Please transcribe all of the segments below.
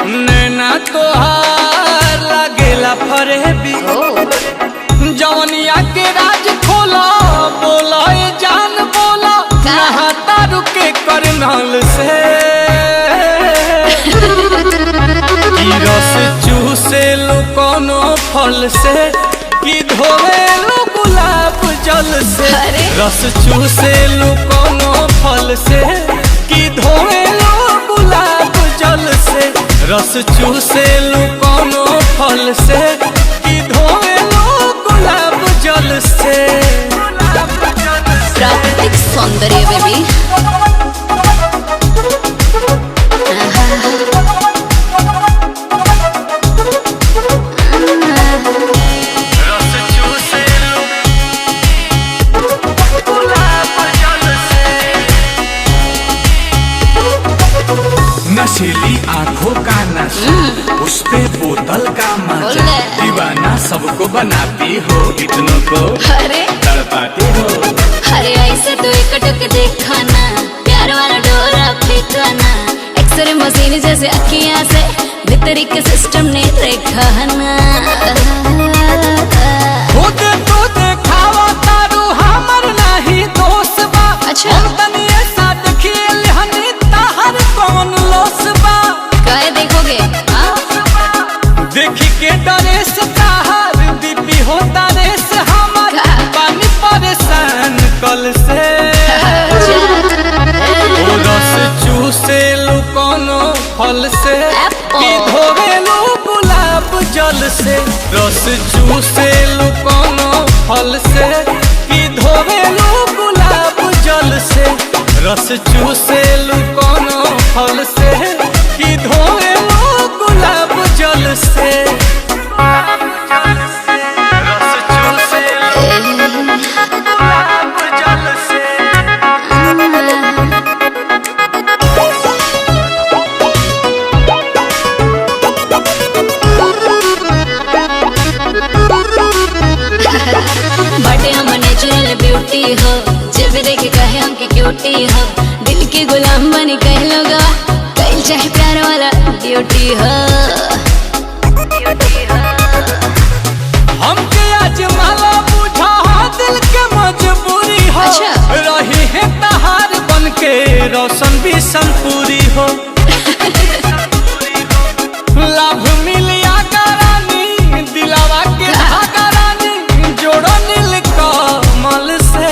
नैना तोहार लागेला फरेबी जवनिया के राज खोला बोला ये जान बोला नहाता रुके करनाल से रस चूसे लो कोनो फल से कि धोवे लो गुलाब जल से रस चूसे लो कोनो फल से कि धोवे लो गुलाब जल से रस चूसे लो कोनो फल से कि धोवे लो गुलाब जल से प्राकृतिक सौंदर्य बेबी नशीली आंखों का नशा उस पे बोतल का मजा दीवाना सबको बनाती हो इतनों को अरे तड़पाती हो अरे ऐसे तो एकटक देखा ना प्यार वाला डोरा फेंका ना एक्सरे मशीन जैसे अखियां से भीतरी के सिस्टम ने देखा ना खुद तो देखावा तारू हमर नहीं दोस्त बा अच्छा तनिए सा देखिए हनी ताहर कौन लोस बा काय देखोगे देखी के डरे से ताहर बीपी होता रे से हमर पानी परेशान कल से ओ रस चूसे लो कोनो फल से कि धोवे लो गुलाब जल से रस चूसे लो कोनो फल से कि धोवे लो गुलाब जल से रस चूसे लो कोनो फल से कि धोवे लो गुलाब जल से रस चूसे लो गुलाब जल से बटे हम नेचुरल ब्यूटी हो जब देखे कहे हम की क्यूटी हो दिल के गुलाम बनी कह लोगा कहीं चाहे प्यार वाला ड्यूटी हो हमके आज माला बुझा दिल के मजबूरी हो अच्छा। रही है तहार बन के रोशन भी संपूरी हो लाभ मिलिया करानी दिलावा के धागा रानी जोड़ो नील कमल से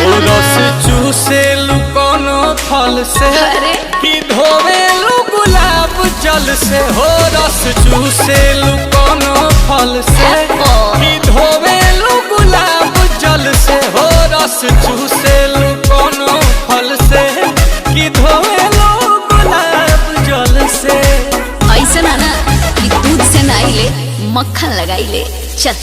ओ रस चूसे लू कोनो फल से अरे। कि धोवे लू गुलाब जल से हो रस चूसे लू कोनो फल से कि धोवे लू गुलाब जल से हो रस चूसे लू कोनो फल से कि धोवे लू गुलाब जल से ऐसा ना कि दूध से नहाई ले मक्खन लगाई ले चल